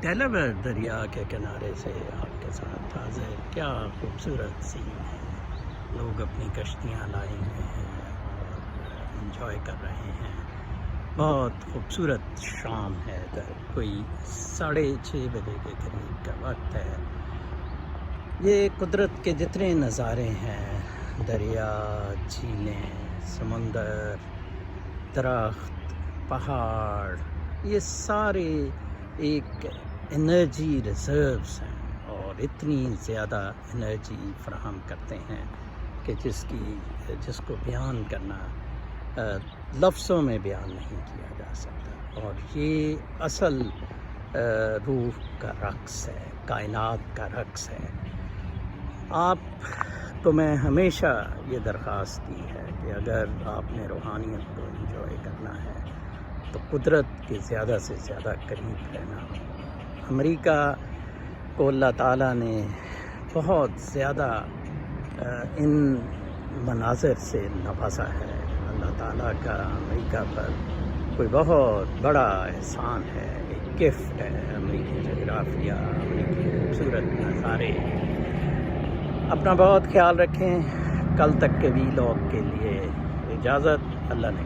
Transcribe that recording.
Delaware دریا کے کنارے سے آپ کے ساتھ حاضر. کیا خوبصورت سین ہے. لوگ اپنی کشتیاں لائے ہوئے ہیں اور انجوائے کر رہے ہیں. بہت خوبصورت شام ہے. ادھر کوئی 6:30 بجے کے قریب کا وقت ہے. یہ قدرت کے جتنے نظارے ہیں، دریا، جھیلیں، سمندر، درخت، پہاڑ، یہ سارے ایک انرجی ریزروز ہیں اور اتنی زیادہ انرجی فراہم کرتے ہیں کہ جس کو بیان کرنا لفظوں میں بیان نہیں کیا جا سکتا. اور یہ اصل روح کا رقص ہے، کائنات کا رقص ہے. آپ کو میں ہمیشہ یہ درخواست کی ہے کہ اگر آپ نے روحانیت کو انجوائے کرنا ہے تو قدرت کے زیادہ سے زیادہ قریب رہنا. امریکہ کو اللہ تعالیٰ نے بہت زیادہ ان مناظر سے نوازا ہے. اللہ تعالیٰ کا امریکہ پر کوئی بہت بڑا احسان ہے، ایک گفٹ ہے. امریکی جغرافیہ، امریکی خوبصورت نظارے. اپنا بہت خیال رکھیں. کل تک کے ویلاگ کے لیے اجازت. اللہ نے